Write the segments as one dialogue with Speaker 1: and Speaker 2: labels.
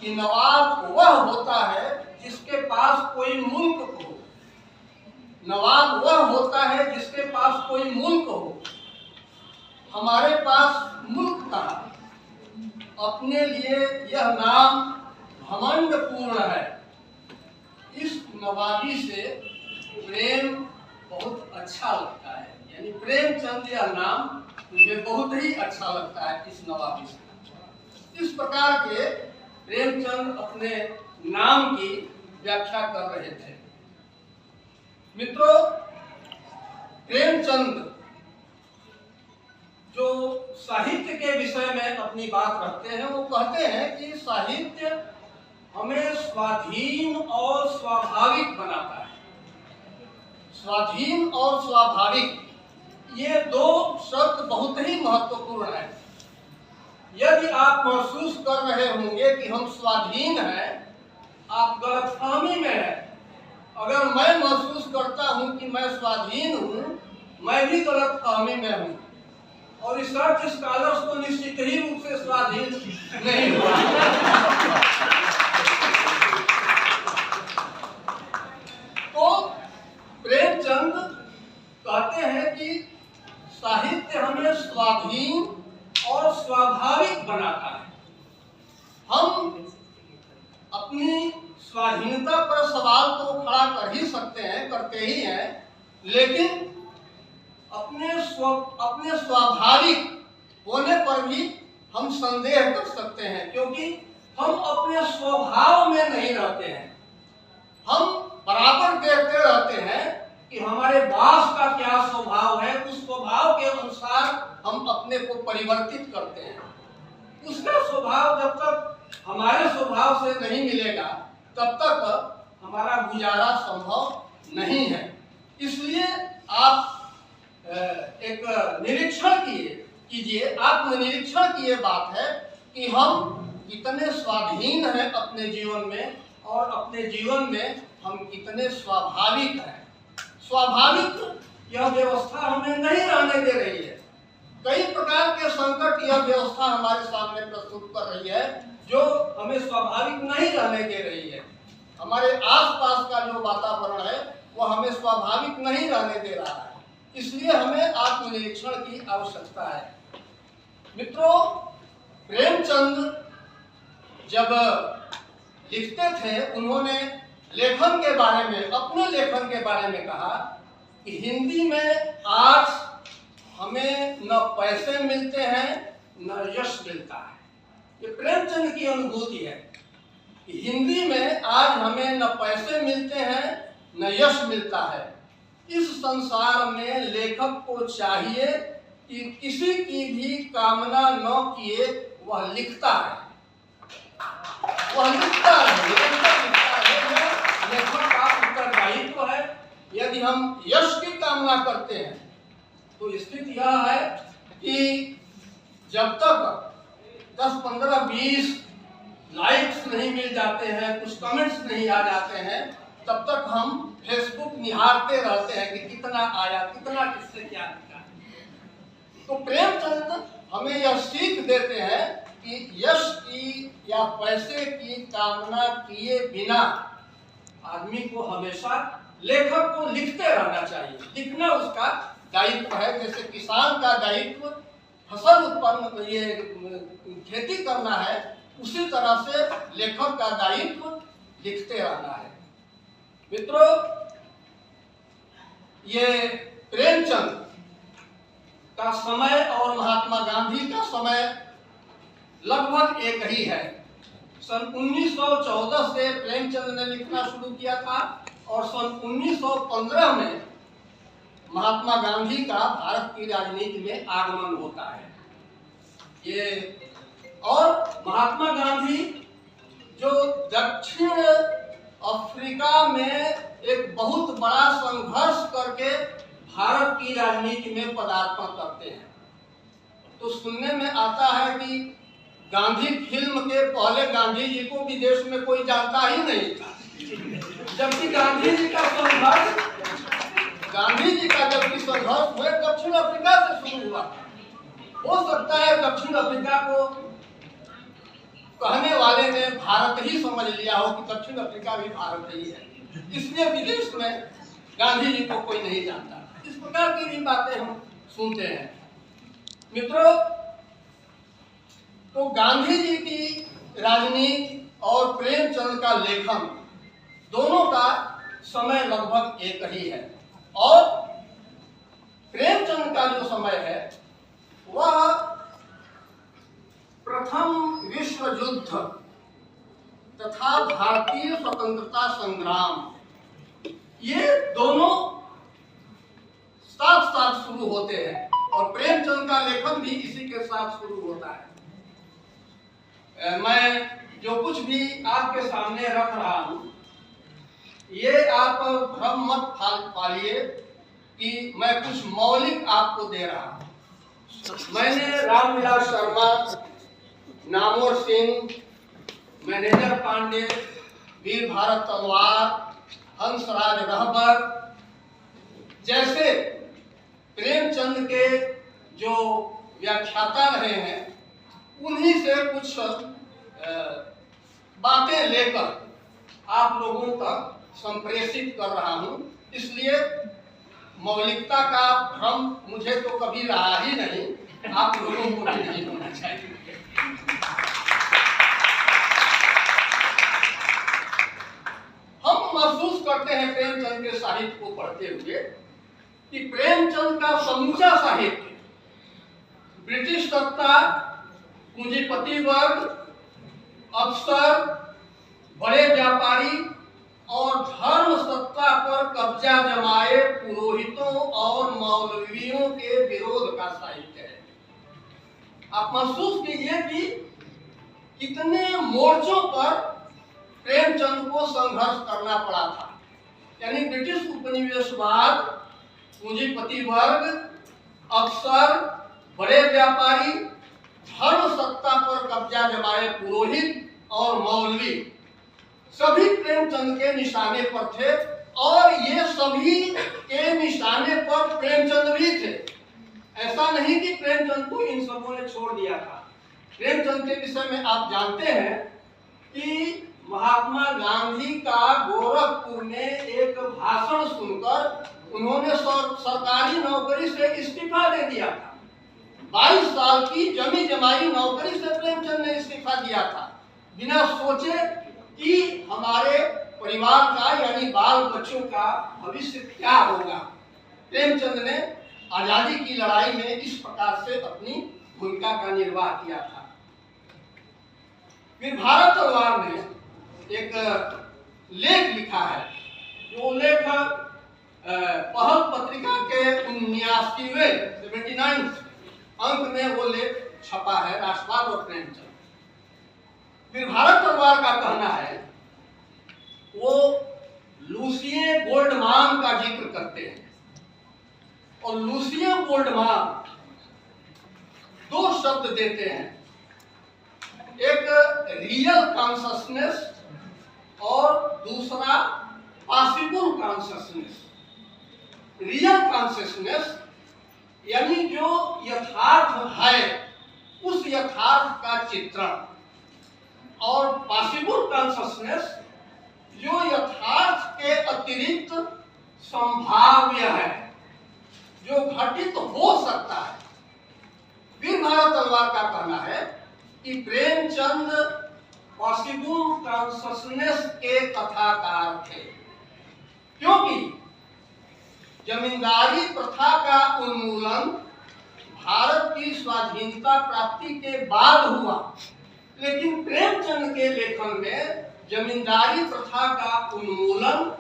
Speaker 1: कि नवाब वह होता है जिसके पास कोई मुल्क हो। नवाब वह होता है जिसके पास कोई मुल्क हो। हमारे पास मुल्क का अपने लिए यह नाम घमंड पूर्ण है। इस नवाबी से प्रेम बहुत अच्छा लगता है, यानी प्रेमचंद यह नाम मुझे बहुत ही अच्छा लगता है इस नवाबी से। इस प्रकार के प्रेमचंद अपने नाम की व्याख्या कर रहे थे। मित्रों, प्रेमचंद जो साहित्य के विषय में अपनी बात रखते हैं, वो कहते हैं कि साहित्य हमें स्वाधीन और स्वाभाविक बनाता है। स्वाधीन और स्वाभाविक, ये दो शब्द बहुत ही महत्वपूर्ण है। यदि आप महसूस कर रहे होंगे कि हम स्वाधीन हैं, आप गलतफहमी में हैं। अगर मैं महसूस करता हूं कि मैं स्वाधीन हूं, मैं भी गलतफहमी में हूं। और रिसर्च स्कॉलर्स तो निश्चित ही रूप से स्वाधीन नहीं हुआ। तो प्रेमचंद कहते हैं कि साहित्य हमें स्वाधीन और स्वाभाविक बनाता है। हम अपनी स्वाधीनता पर सवाल तो खड़ा कर ही सकते हैं, करते ही हैं, लेकिन अपने स्वाभाविक होने पर भी हम संदेह कर सकते हैं, क्योंकि हम अपने स्वभाव में नहीं रहते हैं। हम बराबर देखते रहते हैं कि हमारे बॉस का क्या स्वभाव है, उस स्वभाव के अनुसार हम अपने को परिवर्तित करते हैं। उसका स्वभाव जब तक हमारे स्वभाव से नहीं मिलेगा, तब तक हमारा गुजारा संभव नहीं है। इसलिए आप एक निरीक्षण कीजिए, आत्मनिरीक्षण की ये बात है कि हम कितने स्वाधीन हैं अपने जीवन में, और अपने जीवन में हम कितने स्वाभाविक हैं। स्वाभाविक यह व्यवस्था हमें नहीं रहने दे रही है। कई प्रकार के संकट यह व्यवस्था हमारे सामने प्रस्तुत कर रही है, जो हमें स्वाभाविक नहीं रहने दे रही है। हमारे आसपास का जो वातावरण है वह हमें स्वाभाविक नहीं रहने दे रहा है। इसलिए हमें आत्मनिरीक्षण की आवश्यकता है। मित्रों, प्रेमचंद जब लिखते थे, उन्होंने लेखन के बारे में, अपने लेखन के बारे में कहा कि हिंदी में आज हमें न पैसे मिलते हैं न यश मिलता है। ये प्रेमचंद की अनुभूति है कि हिंदी में आज हमें न पैसे मिलते हैं न यश मिलता है। इस संसार में लेखक को चाहिए कि किसी की भी कामना न किए वह लिखता है, वह लिखता है, लेखक का उत्तरदायित्व है। यदि हम यश की कामना करते हैं तो स्थिति यह है कि जब तक 10, 15, 20 लाइक्स नहीं मिल जाते हैं, कुछ कमेंट्स नहीं आ जाते हैं, तब तक हम फेसबुक निहारते रहते हैं कि कितना आया, कितना किससे क्या लिखा। तो प्रेमचंद हमें यह सीख देते हैं कि यश की या पैसे की कामना किए बिना आदमी को हमेशा, लेखक को लिखते रहना चाहिए। लिखना उसका दायित्व है। जैसे किसान का दायित्व फसल उत्पन्न, ये खेती करना है, उसी तरह से लेखक का दायित्व लिखते रहना है। मित्रों, ये प्रेमचंद का समय और महात्मा गांधी का समय लगभग एक ही है। सन 1914 से प्रेमचंद ने लिखना शुरू किया था और सन 1915 में महात्मा गांधी का भारत की राजनीति में आगमन होता है। ये और महात्मा गांधी जो दक्षिण अफ्रीका में एक बहुत बड़ा संघर्ष करके भारत की राजनीति में पदार्पण करते हैं, तो सुनने में आता है कि गांधी फिल्म के पहले गांधी जी को विदेश में कोई जानता ही नहीं था, जबकि गांधी जी का संघर्ष हुए दक्षिण अफ्रीका से शुरू हुआ। हो सकता है दक्षिण अफ्रीका को कहने वाले ने भारत ही समझ लिया हो कि दक्षिण अफ्रीका भी भारत ही है, इसलिए विदेश में गांधी जी को कोई नहीं जानता। इस प्रकार की भी बातें हम सुनते हैं। मित्रों, तो गांधी जी की राजनीति और प्रेमचंद का लेखन दोनों का समय लगभग एक ही है, और प्रेमचंद का जो समय है वह प्रथम विश्व युद्ध तथा भारतीय स्वतंत्रता संग्राम, ये दोनों साथ साथ शुरू होते हैं, और प्रेमचंद का लेखन भी इसी के साथ शुरू होता है। मैं जो कुछ भी आपके सामने रख रहा हूं, ये आप भ्रम मत पालिए कि मैं कुछ मौलिक आपको दे रहा हूं। मैंने रामविलास शर्मा, नामोर सिंह, मैनेजर पांडे, वीर भारत तलवार, हंसराज रहबर जैसे प्रेमचंद के जो व्याख्याता रहे हैं, उन्हीं से कुछ बातें लेकर आप लोगों तक संप्रेषित कर रहा हूं। इसलिए मौलिकता का भ्रम मुझे तो कभी रहा ही नहीं, आप लोगों को भी नहीं होना चाहिए। हम महसूस करते हैं प्रेमचंद के साहित्य को पढ़ते हुए कि प्रेमचंद का समूचा साहित्य ब्रिटिश सत्ता, पूंजीपति वर्ग, अफसर, बड़े व्यापारी और धर्म सत्ता पर कब्जा जमाए पुरोहितों और मौलवियों के विरोध का साहित्य है। आप महसूस कीजिए कि कितने मोर्चों पर प्रेमचंद को संघर्ष करना पड़ा था। यानी ब्रिटिश उपनिवेशवाद, पूंजीपति वर्ग, अफसर, बड़े व्यापारी, धर्म सत्ता पर कब्जा जमाए पुरोहित और मौलवी सभी प्रेमचंद के निशाने पर थे, और ये सभी के निशाने पर प्रेमचंद भी थे। ऐसा नहीं कि प्रेमचंद को इन सबों ने छोड़ दिया था। प्रेमचंद के विषय में आप जानते हैं कि महात्मा गांधी का गोरखपुर में एक भाषण सुनकर उन्होंने सरकारी नौकरी से इस्तीफा दे दिया था। 22 साल की जमी जमाई नौकरी से प्रेमचंद ने इस्तीफा दिया था, बिना सोचे कि हमारे परिवार का यानी बाल बच्चों का भविष्य क्या होगा। प्रेमचंद ने आजादी की लड़ाई में इस प्रकार से अपनी भूमिका का निर्वाह किया था। वीर भारत तलवार ने एक लेख लिखा है, जो लेख पहल पत्रिका के 79वें अंक में वो लेख छपा है, राष्ट्रवाद और प्रेमचंद। वीर भारत तलवार का कहना है, वो लूसिए गोल्डमान का जिक्र करते हैं, और लूसिए गोल्डमान 2 शब्द देते हैं, एक रियल कॉन्शसनेस और दूसरा पॉसिबल कॉन्शसनेस। रियल कॉन्शसनेस यानी जो यथार्थ है उस यथार्थ का चित्रण, और पॉसिबल कॉन्शसनेस जो यथार्थ के अतिरिक्त संभाव्य है, जो घटित हो सकता है। वीर भारत तलवार का कहना है कि प्रेमचंद पॉसिबल कॉन्शसनेस के कथाकार थे, क्योंकि जमींदारी प्रथा का उन्मूलन भारत की स्वाधीनता प्राप्ति के बाद हुआ, लेकिन प्रेमचंद के लेखन में जमींदारी प्रथा का उन्मूलन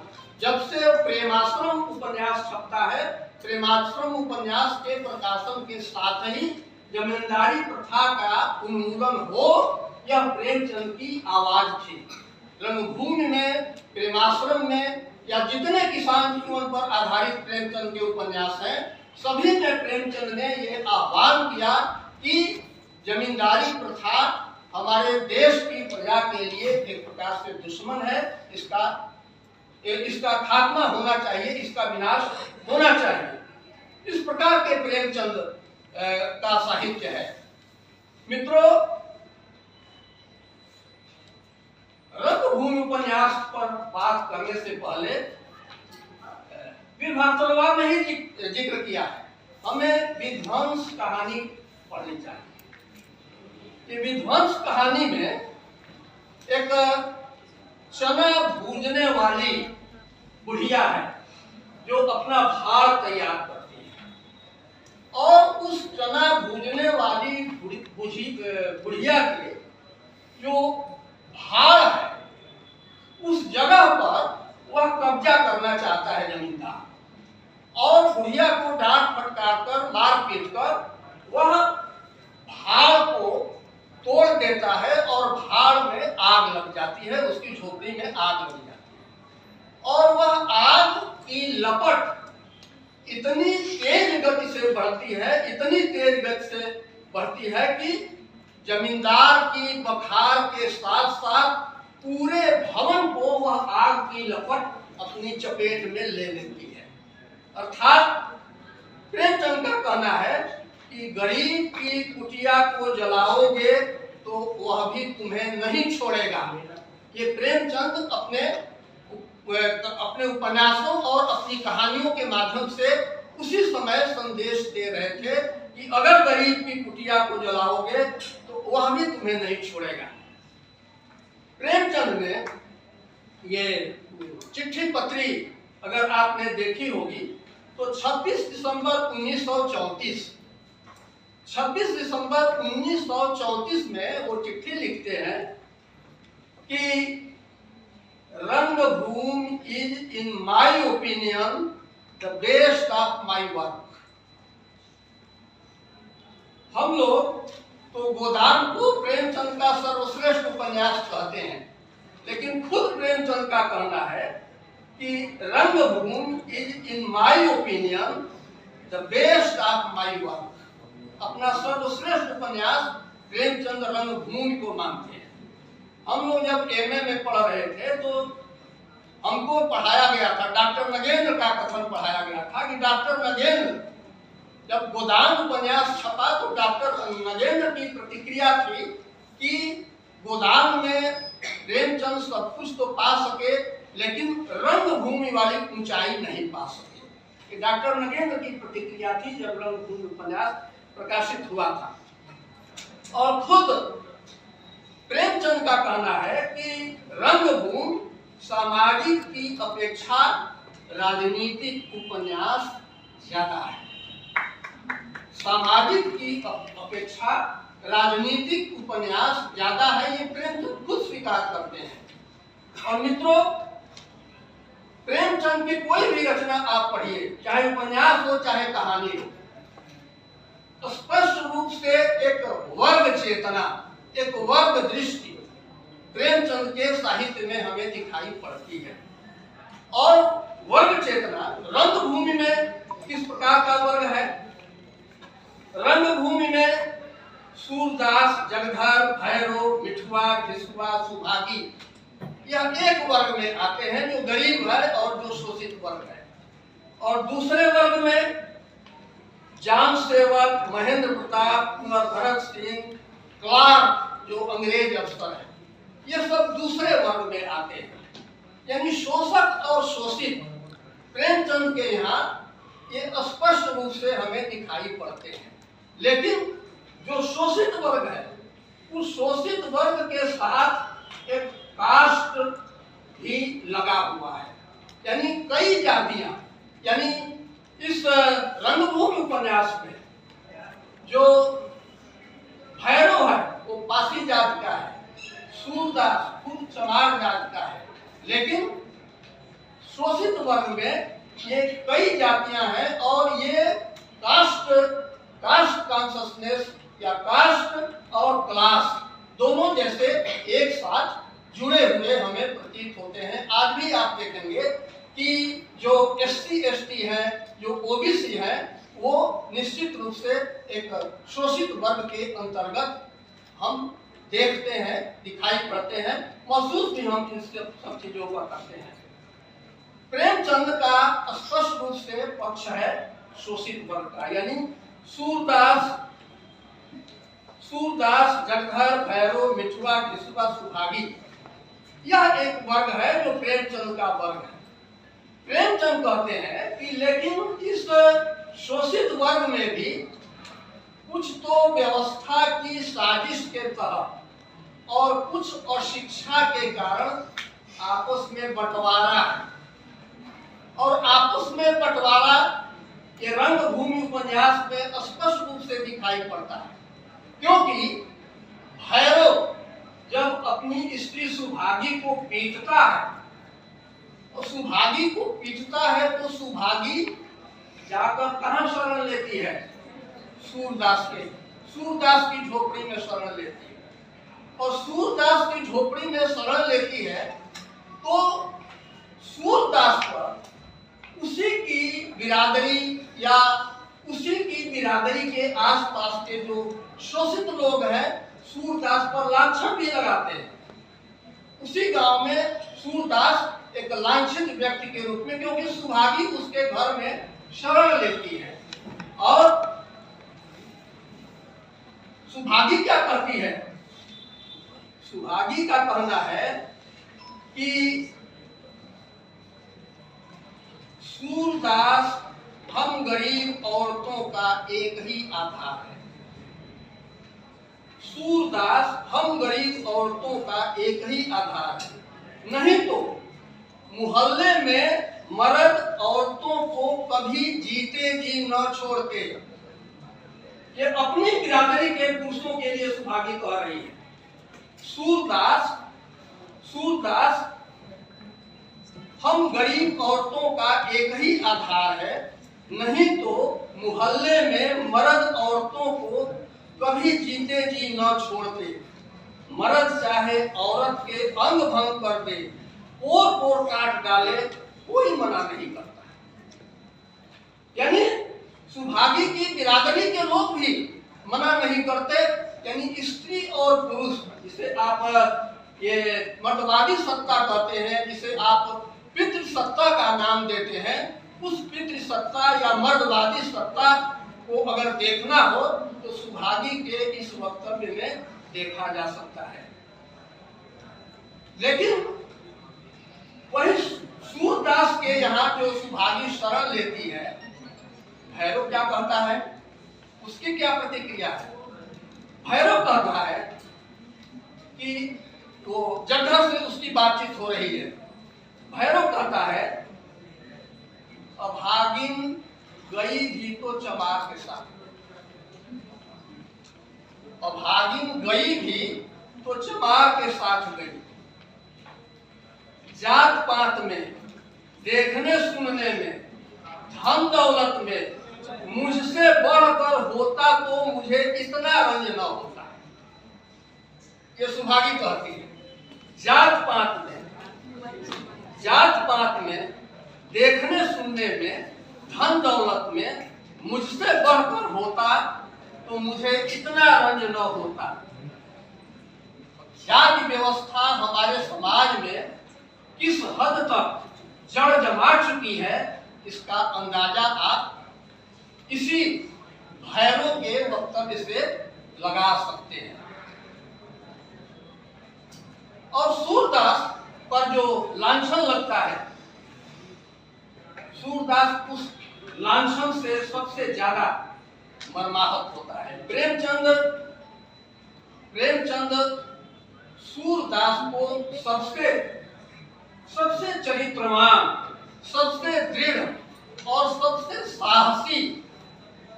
Speaker 1: जब से प्रेमाश्रम उपन्यास छपता है, प्रेमाश्रम उपन्यास के प्रकाशन के साथ ही जमींदारी प्रथा का उन्मूलन हो, यह प्रेमचंद की आवाज थी। रंगभूमि में, प्रेमाश्रम में, या जितने किसान जीवन पर आधारित प्रेमचंद के उपन्यास हैं, सभी में प्रेमचंद ने यह आह्वान किया कि जमींदारी प्रथा हमारे देश की प्रजा के लिए एक प्रकार से दुश्मन है, इसका खात्मा होना चाहिए, इसका विनाश होना चाहिए। इस प्रकार के प्रेमचंद का साहित्य है। मित्रों, रंगभूमि उपन्यास पर बात करने से पहले वीर भारतोलवाल ने ही जिक्र किया है, हमें विध्वंस कहानी पढ़नी चाहिए। ये विध्वंस कहानी में एक चना भूंजने वाली बुढ़िया है जो अपना भार तैयार करती है, और उस चना भूंजने वाली बुढ़िया के जो भार है उस जगह पर वह कब्जा करना चाहता है जमींदार, और बुढ़िया को डांट फटकार कर मार पीट कर वह भार को तोड़ देता है और भार में आग लग जाती है, उसकी झोपड़ी में आग लग जाती है। और वह आग की लपट इतनी तेज गति से बढ़ती है, इतनी तेज गति से बढ़ती है कि जमींदार की बखार के साथ साथ पूरे भवन को वह आग की लपट अपनी चपेट में ले लेती है। अर्थात प्रेमचंद का कहना है कि गरीब की कुटिया को जलाओगे तो वह भी तुम्हें नहीं छोड़ेगा। ये प्रेमचंद अपने उपन्यासों और अपनी कहानियों के माध्यम से उसी समय संदेश दे रहे थे कि अगर गरीब की कुटिया को जलाओगे तो वह भी तुम्हें नहीं छोड़ेगा। प्रेमचंद ने ये चिट्ठी पत्री अगर आपने देखी होगी तो 26 दिसंबर 1934 में वो चिट्ठी लिखते हैं कि रंगभूमि is in my opinion the best of my work. हम लोग तो गोदान को प्रेमचंद का सर्वश्रेष्ठ उपन्यास कहते हैं, लेकिन खुद प्रेमचंद का कहना है कि रंगभूमि is in my opinion the best of my work. अपना सर्वश्रेष्ठ उपन्यास प्रेमचंद रंगभूमि को मानते हैं। हम लोग जब एमए में पढ़ रहे थे तो हमको पढ़ाया गया था, डॉक्टर नगेंद्र का कथन पढ़ाया गया था कि डॉक्टर नगेंद्र, जब गोदान उपन्यास छपा तो डॉक्टर नगेंद्र की प्रतिक्रिया थी कि गोदान में प्रेमचंद सब कुछ तो पा सके लेकिन रंगभूमि वाली ऊंचाई नहीं पा सके। ये डॉक्टर नगेंद्र की प्रतिक्रिया थी जब रंगभूमि उपन्यास प्रकाशित हुआ था। और खुद प्रेमचंद का कहना है कि रंगभूमि सामाजिक की अपेक्षा राजनीतिक उपन्यास ज्यादा है। सामाजिक की अपेक्षा राजनीतिक उपन्यास ज्यादा है, ये प्रेमचंद खुद स्वीकार करते हैं। और मित्रों, प्रेमचंद की कोई भी रचना आप पढ़िए, चाहे उपन्यास हो चाहे कहानी हो, तो स्पष्ट रूप से एक वर्ग चेतना, एक वर्ग दृष्टि प्रेमचंद के साहित्य में हमें दिखाई पड़ती है। और वर्ग चेतना रंगभूमि में किस प्रकार का वर्ग है? रंगभूमि में सूरदास, जगधर, भैरव, मिठुआ, घिसुआ, सुभागी, यह एक वर्ग में आते हैं जो गरीब है और जो शोषित वर्ग है। और दूसरे वर्ग में जाम सेवक, महेंद्र प्रताप, कुंवर भरत सिंह, क्लार्क जो अंग्रेज अफसर है, ये सब दूसरे वर्ग में आते हैं। यानी शोषक और शोषित प्रेमचंद के यहाँ ये स्पष्ट रूप से हमें दिखाई पड़ते हैं। लेकिन जो शोषित वर्ग है, उस शोषित वर्ग के साथ एक कास्ट भी लगा हुआ है, यानी कई जातियां। यानी इस रंगभूमि उपन्यास में जो भैरव है वो पासी जात का है, सूरदास खुद चमार जात का है, लेकिन शोषित वर्ग में ये कई जातियां हैं और ये कास्ट कॉन्शसनेस या कास्ट और क्लास दोनों जैसे एक साथ जुड़े हुए हमें प्रतीत होते हैं। आज भी आप देखेंगे कि जो SC ST है, जो OBC है, वो निश्चित रूप से एक शोषित वर्ग के अंतर्गत हम देखते हैं, दिखाई पड़ते हैं, महसूस भी हम इन सब चीजों का करते हैं। प्रेमचंद का स्पष्ट रूप से पक्ष है शोषित वर्ग का, यानी सूरदास, जगधर, भैरव, मिठुआ, घिसुआ, सुभागी, यह एक वर्ग है जो प्रेमचंद का वर्ग है। प्रेमचंद कहते हैं कि लेकिन इस शोषित वर्ग में भी कुछ तो व्यवस्था की साजिश के तहत और कुछ अशिक्षा के कारण आपस में बंटवारा है। और आपस में बंटवारा ये रंगभूमि उपन्यास में स्पष्ट रूप से दिखाई पड़ता है, क्योंकि भैरव जब अपनी स्त्री सुभागी को पीटता है और सुभागी को पीटता है तो सुभागी जाकर कहाँ शरण लेती है? सूरदास की झोपड़ी में शरण लेती है। और सूरदास की झोपड़ी में शरण लेती है तो सूरदास पर उसी की बिरादरी या उसी की बिरादरी के आसपास के जो शोषित लोग हैं सूरदास पर लांछन भी लगाते हैं। उसी गांव में सूरदास एक लांछित व्यक्ति के रूप में, क्योंकि सुभागी उसके घर में शरण लेती है। और सुभागी क्या करती है? सुभागी का कहना है कि सूरदास हम गरीब औरतों का एक ही आधार है। सूरदास हम गरीब औरतों का एक ही आधार है, नहीं तो मोहल्ले में मर्द औरतों को कभी जीते जी न छोड़ते। ये अपनी बिरादरी के पुरुषों के लिए सुभागी कह रही है। सूरदास हम गरीब औरतों का एक ही आधार है, नहीं तो मोहल्ले में मर्द औरतों को कभी जीते जी न छोड़ते। मर्द चाहे औरत के अंग भंग कर दे, पोर काट डाले, कोई मना नहीं करता। यानी सुभागी की बिरादरी के लोग भी मना नहीं करते। यानी स्त्री और पुरुष, जिसे आप ये मर्दवादी सत्ता कहते हैं, जिसे आप पितृसत्ता का नाम देते हैं, उस पितृसत्ता या मर्दवादी सत्ता को अगर देखना हो तो सुभागी के इस वक्तव्य में देखा जा सकता है। लेकिन वही सूरदास के यहाँ जो सुभागी शरण लेती है, भैरव क्या कहता है? उसकी क्या प्रतिक्रिया है? भैरव कहता है कि वो जगह से उसकी बातचीत हो रही है। भैरव कहता है अभागिन गई भी तो चमार के साथ, अभागिन गई भी तो चमार के साथ गई। जात पात में, देखने सुनने में, धन दौलत में मुझसे बढ़कर होता तो मुझे इतना रंज न होता। ये सुभागी कहती है। जात पात में, देखने सुनने में, धन दौलत में मुझसे बढ़कर होता तो मुझे इतना रंज न होता। जाति व्यवस्था हमारे समाज में किस हद तक जड़ जमा चुकी है, इसका अंदाजा आप इसी भैरव के वक्तव्य से लगा सकते हैं। और सूरदास पर जो लांछन लगता है, सूरदास उस लांछन से सबसे ज्यादा मर्माहत होता है। प्रेमचंद सूरदास को सबसे चरित्रवान, सबसे दृढ़ और सबसे साहसी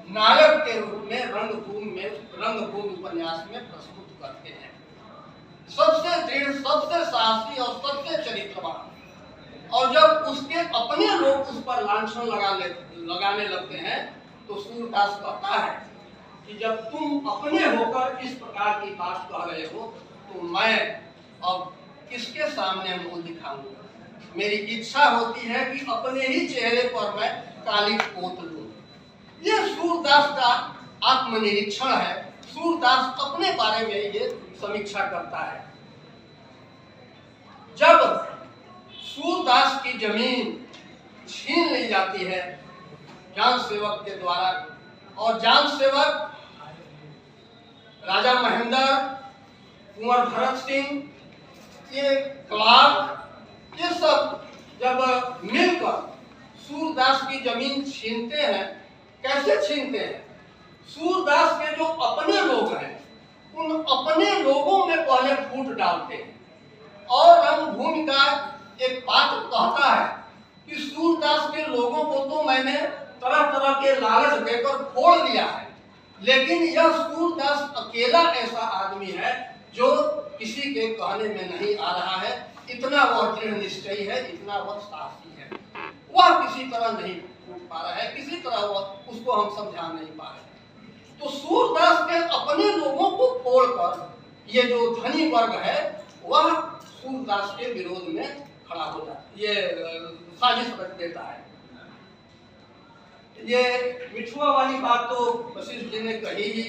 Speaker 1: नायक के रूप में रंगभूमि उपन्यास में प्रस्तुत करते हैं। सबसे दृढ़, सबसे साहसी और सबसे चरित्रवान। और जब उसके अपने लोग उस पर लांछन लगाने लगते हैं तो सूरदास कहता है कि जब तुम अपने होकर इस प्रकार की बात कह रहे हो तो मैं अब किसके सामने मुंह दिखाऊंगा? मेरी इच्छा होती है कि अपने ही चेहरे पर मैं काली पोत लूं। ये सूरदास का आत्मनिरीक्षण है। सूरदास अपने बारे में ये समीक्षा करता है। जब सूरदास की जमीन छीन ली जाती है जान सेवक के द्वारा, और जान सेवक राजा महेंद्र, कुंवर भरत सिंह ये क्लार्क, ये सब जब मिलकर सूरदास की जमीन छीनते हैं, कैसे छीनते हैं? सूरदास के जो अपने लोग हैं, उन अपने लोगों में पहले फूट डालते हैं। और रंगभूमि का एक पात्र कहता है कि सूरदास के लोगों को तो मैंने तरह तरह के लालच देकर फोड़ लिया है, लेकिन यह सूरदास अकेला ऐसा आदमी है जो किसी के कहने में नहीं आ रहा है। इतना वह दृढ़ निश्चयी है, इतना वह साहसी है, वह किसी तरह नहीं फूट पा रहा है, किसी तरह वह उसको हम समझा नहीं पा रहे। तो सूरदास के अपने लोगों को फोड़कर ये जो धनी वर्ग है वह सूरदास के विरोध में खड़ा हो जाता है, ये साजिश रच देता है। ये मिठुआ वाली बात तो वशिष्ठ जी ने कही ही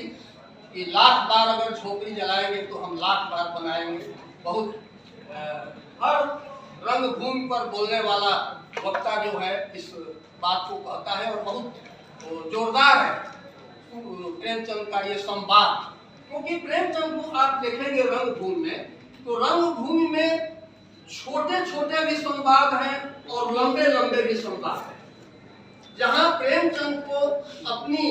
Speaker 1: कि लाख बार अगर झोपड़ी जलाएंगे तो हम लाख बार बनाएंगे। बहुत हर रंगभूमि पर बोलने वाला वक्ता जो है इस बात को कहता है और बहुत जोरदार है प्रेमचंद का ये संवाद। क्योंकि प्रेमचंद को आप देखेंगे रंगभूमि में, तो रंगभूमि में छोटे छोटे भी संवाद हैं और लंबे लंबे भी संवाद हैं। जहां प्रेमचंद को अपनी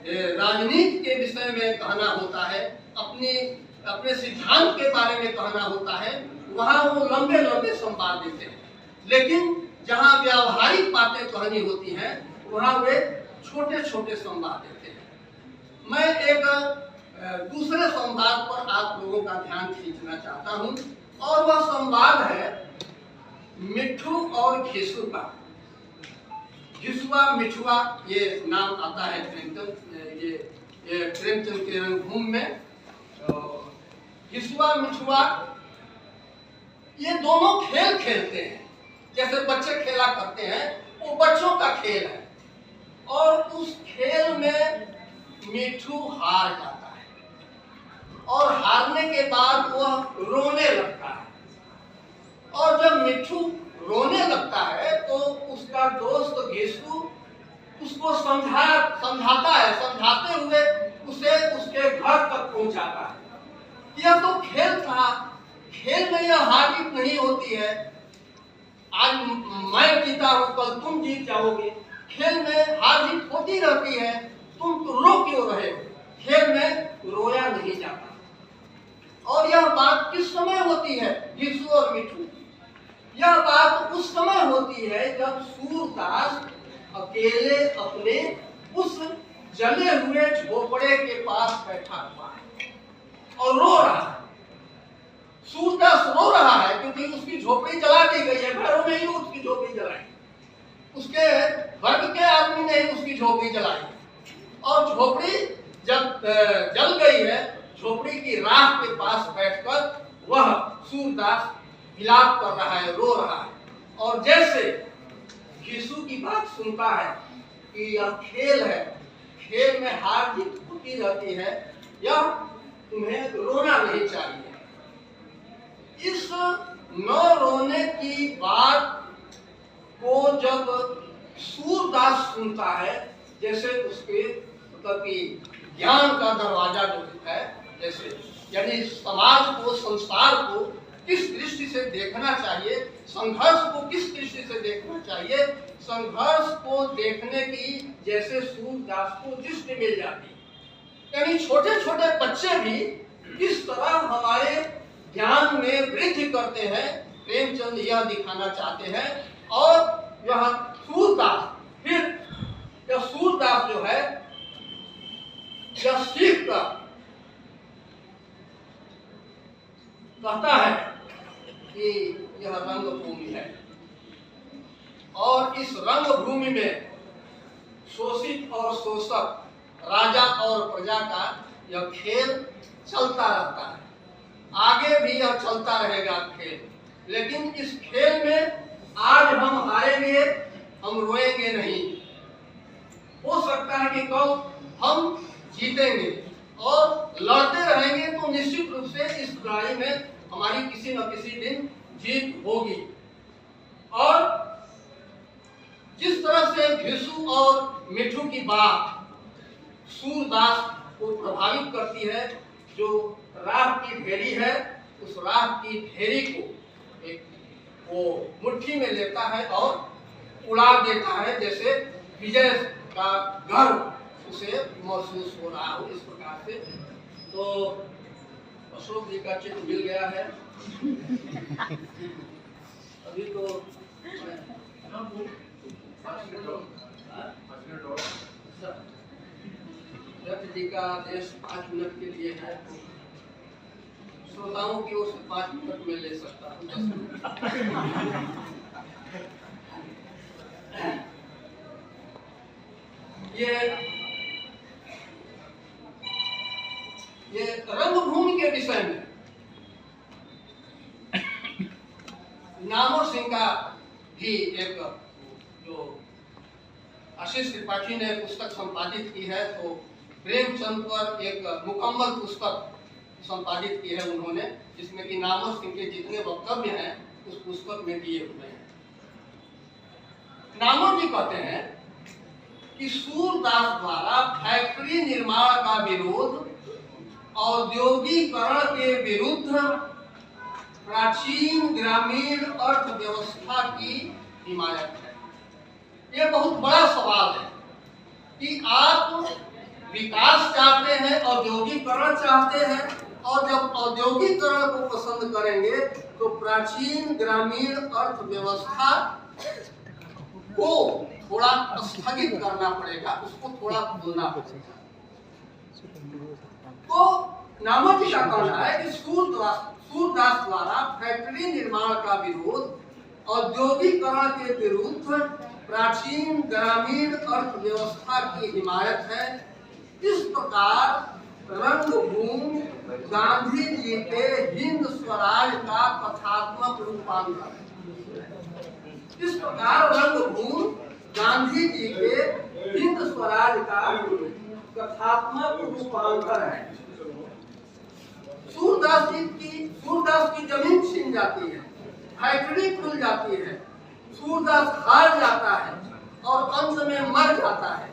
Speaker 1: राजनीति के विषय में कहना होता है, अपने सिद्धांत के बारे में कहना होता है, वहां वो लंबे लंबे संवाद देते हैं। लेकिन जहां व्यावहारिक बातें कहनी होती हैं वहां वे छोटे छोटे संवाद देते हैं। मैं एक दूसरे संवाद पर आप लोगों का ध्यान खींचना चाहता हूं और वह संवाद है मिठू और घिसू का। घिसुआ मिठुआ ये नाम आता है प्रेमचंद, ये प्रेमचंद के रंगभूमि में। घिसुआ मिठुआ ये दोनों खेल खेलते हैं, जैसे बच्चे खेला करते हैं, वो बच्चों का खेल है। और उस खेल में मिठू हार जाता है और हारने के बाद वह रोने लगता है। और जब मिठू रोने लगता है तो उसका दोस्त घिसू उसको समझाता है, समझाते हुए उसे उसके घर तक पहुंचाता है। यह तो खेल था, खेल में यह हार जीत नहीं होती है। आज मैं जीता हूं, कल तुम जीत जाओगे। खेल में हार जीत होती रहती है, तुम तो रो क्यों रहे हो? खेल में रोया नहीं जाता। और यह बात किस समय होती है घिसू और मिठू? यह बात उस समय होती है जब सूरदास अकेले अपने उस जले हुए झोपड़े के पास बैठा हुआ है और रो रहा है। सूरदास रो रहा है क्योंकि उसकी झोपड़ी जला दी गई है, घरों में ही उसकी झोपड़ी जलाई, उसके वर्ग के आदमी ने ही उसकी झोपड़ी जलाई। और झोपड़ी जब जल गई है, झोपड़ी की राख के पास बैठकर वह सूरदास विलाप कर रहा है, रो रहा है। और जैसे घिसू की बात सुनता है कि यह खेल है, खेल में हार जीत होती रहती है, यह तुम्हें रोना नहीं चाहिए। इस न रोने की बात को जब सूरदास सुनता है, जैसे उसके मतलब कि ज्ञान का दरवाजा जो है, जैसे यानी समाज को, संसार को किस दृष्टि से देखना चाहिए, संघर्ष को किस दृष्टि से देखना चाहिए, संघर्ष को देखने की जैसे सूरदास को दृष्टि मिल जाती है। यानी छोटे छोटे बच्चे भी किस तरह हमारे ज्ञान में वृद्धि करते हैं, प्रेमचंद यह दिखाना चाहते हैं। और यह सूरदास, फिर यह सूरदास जो है यह सीख कर कहता है कि यह रंगभूमि है और इस रंगभूमि में शोषित और शोषक, राजा और प्रजा का यह खेल चलता रहता है। आगे भी यह चलता रहेगा खेल। लेकिन इस खेल में आज हम हारेंगे, हम रोएंगे नहीं। हो सकता है कि कल हम जीतेंगे और लड़ते रहेंगे तो निश्चित रूप से इस लड़ाई में हमारी किसी न किसी दिन जीत होगी। और जिस तरह से घिसू और मिठू की बात सूरदास को प्रभावित करती है, जो राख की भेड़ी है उस राख की ढेरी को एक वो मुट्ठी में लेता है और उड़ा देता है, जैसे विजय का गर्व उसे महसूस हो रहा हो। इस प्रकार से तो अशोक जी का चित्र मिल गया है। अभी तो दत्त जी का आदेश 5 मिनट के लिए है, तो श्रोताओं की ओर से 5 मिनट में ले सकता हूँ, 10 मिनट। ये रंगभूमि के विषय में नामवर सिंह का भी एक जो आशीष त्रिपाठी ने पुस्तक संपादित की है, तो प्रेमचंद पर एक मुकम्मल पुस्तक संपादित की है उन्होंने, जिसमें कि नामवर सिंह के जितने वक्तव्य हैं उस पुस्तक में दिए हुए हैं। नामवर जी कहते हैं कि सूरदास द्वारा फैक्ट्री निर्माण का विरोध औद्योगिकरण के विरुद्ध प्राचीन ग्रामीण अर्थव्यवस्था की हिमायत है। यह बहुत बड़ा सवाल है कि आप विकास चाहते हैं, औद्योगिकरण चाहते हैं, और जब औद्योगिकरण को पसंद करेंगे तो प्राचीन ग्रामीण अर्थव्यवस्था को थोड़ा स्थगित करना पड़ेगा, उसको थोड़ा भूलना पड़ेगा। तो नामवर जी का कहना है कि सूरदास द्वारा फैक्ट्री निर्माण का विरोध औद्योगिकरण के विरुद्ध प्राचीन ग्रामीण अर्थव्यवस्था की हिमायत है। इस प्रकार रंगभूमि गांधी जी के हिंद स्वराज का कथात्मक रूपांतर है। इस प्रकार रंगभूमि गांधी जी के हिंद स्वराज का कथात्मक रूपांतर है। सूरदास की जमीन छीन जाती है, फैक्ट्री खुल जाती है, सूरदास हार जाता है और अंत में मर जाता है।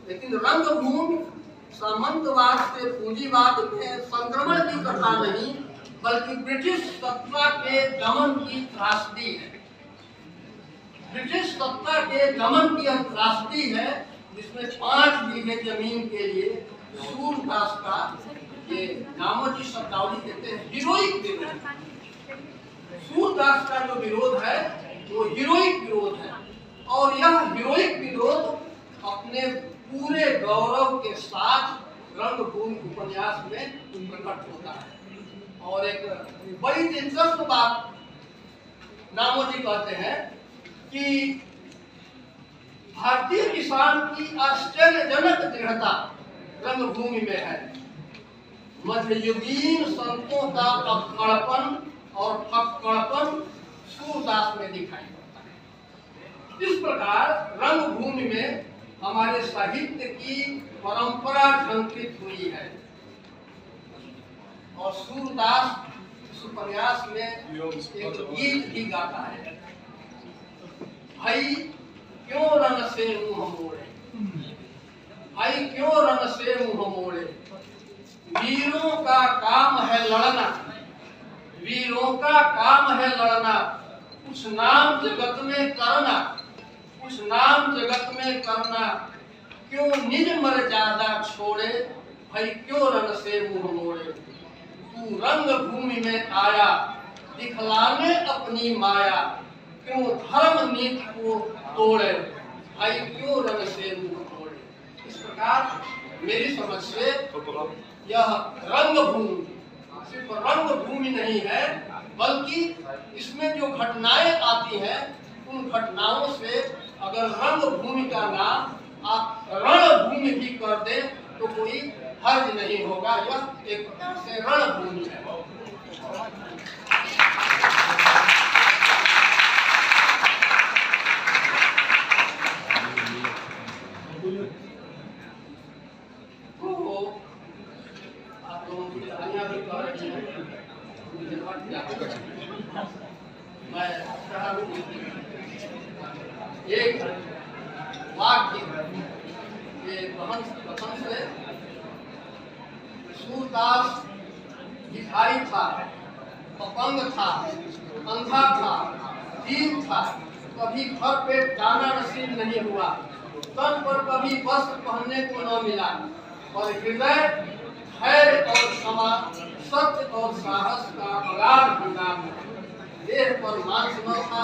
Speaker 1: लेकिन रंगभूमि सामंतवाद से पूंजीवाद में संक्रमण की कथा नहीं, बल्कि ब्रिटिश सत्ता के दमन की त्रासदी है। ब्रिटिश सत्ता के दमन की त्रासदी है, जिसमें 5 बीघे जमीन के लिए सूरदास का, ये नामवर जी शब्दावली कहते हैं, हीरोइक विरोध। सूरदास का जो विरोध है वो हीरोइक विरोध है, और यह हीरोइक विरोध अपने पूरे गौरव के साथ रंगभूमि उपन्यास में प्रकट होता है। और एक बड़ी दिलचस्प बात नामवर जी कहते हैं कि भारतीय किसान की आश्चर्यजनक दृढ़ता रंगभूमि में है। मध्ययुगीन संतों का अक्कड़पन और फक्कड़पन सूरदास में दिखाई पड़ता है। इस प्रकार रंगभूमि में हमारे साहित्य की परंपरा झंकृत हुई है, और सूरदास इस उपन्यास में एक गीत भी गाता है, भाई क्यों रन से मुंह मोड़े, भाई क्यों रन से मुंह मोड़े, वीरों का काम है लड़ना, वीरों का काम है लड़ना, कुछ नाम जगत में करना, कुछ नाम जगत में करना, क्यों निज मर्यादा छोड़े, भाई क्यों रन से मुंह मोड़े, तू रंग भूमि में आया दिखलाने अपनी माया, क्यों धर्म नीति को तोड़े, भाई क्यों रंग से मुंह मोड़े। इस प्रकार मेरी समझ से यह रंगभूमि सिर्फ रंगभूमि नहीं है, बल्कि इसमें जो घटनाएं आती हैं उन घटनाओं से अगर रंगभूमि का नाम आप रणभूमि भी कर दें तो कोई हर्ज नहीं होगा। यह एक प्रकार से रणभूमि है। आप लोगों की कहानियां भी कह रही हैं, मैं एक वाक्य ये कथन से सूरदास भिखारी था अपंग था, अंधा था, दीन था, कभी घर पे जाना नसीब नहीं हुआ, तन पर कभी वस्त्र पहनने को न मिला, और हृदय धैर्य और क्षमा, सत्य और साहस का अगाध भंडार था। देह पर मांस न था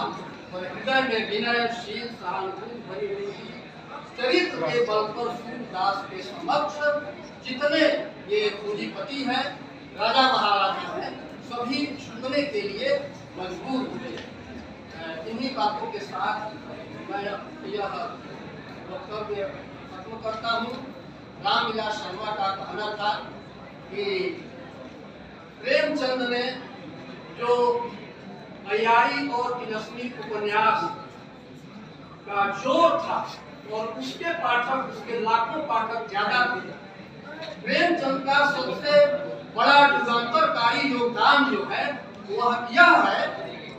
Speaker 1: और हृदय में विनय, शील, सहानुभूति भरी हुई थी। चरित्र के बल पर सूरदास के समक्ष जितने ये पूंजीपति हैं, राजा महाराजा हैं, सभी झुकने के लिए मजबूर हुए। इन्हीं बातों के साथ मैं यह वक्तव्य खत्म करता हूँ। रामविलास शर्मा का कहना था कि प्रेमचंद ने जो अयारी और तिलस्मी उपन्यास का जोर था और उसके पाठक, उसके लाखों पाठक ज्यादा थे। प्रेमचंद का सबसे बड़ा युगांतरकारी योगदान जो है वह यह है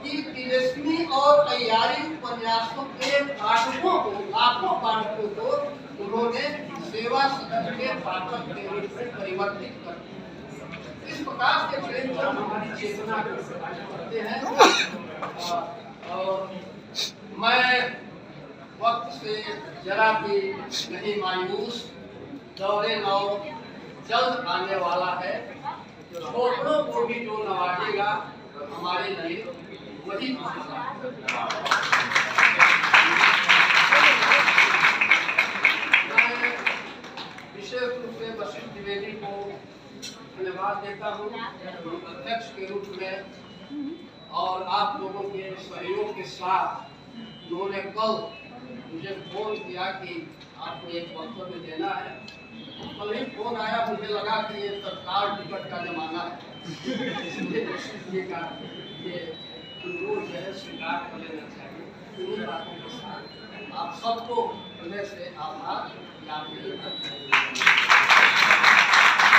Speaker 1: कि तिलस्मी और अयारी उपन्यासों के पाठकों को, लाखों पाठकों को उन्होंने सेवा सदन के पाठक के रूप में परिवर्तित कर दिया। इस प्रकार से प्रेमचंद हमारी चेतना को प्रकाशित करते हैं। और मैं वक्त से जरा भी नहीं मायूस। दौरे नौ जल्द आने वाला है। छोटों को भी जो नवाजेगा हमारे लिए वही मैं विशेष रूप से वशिष्ठ द्विवेदी को धन्यवाद देता हूँ अध्यक्ष के रूप में, और आप लोगों के सहयोग के साथ उन्होंने कल मुझे फोन किया कि आपको एक वक्तव्य देना है। कल ही फोन आया, मुझे लगा कि ये तत्काल टिकट का जमाना है, इसलिए ये अनुरोध है स्वीकार कर लेना चाहिए। इन्हीं बातों के साथ आप सबको हृदय से आभार ज्ञापन करते हैं।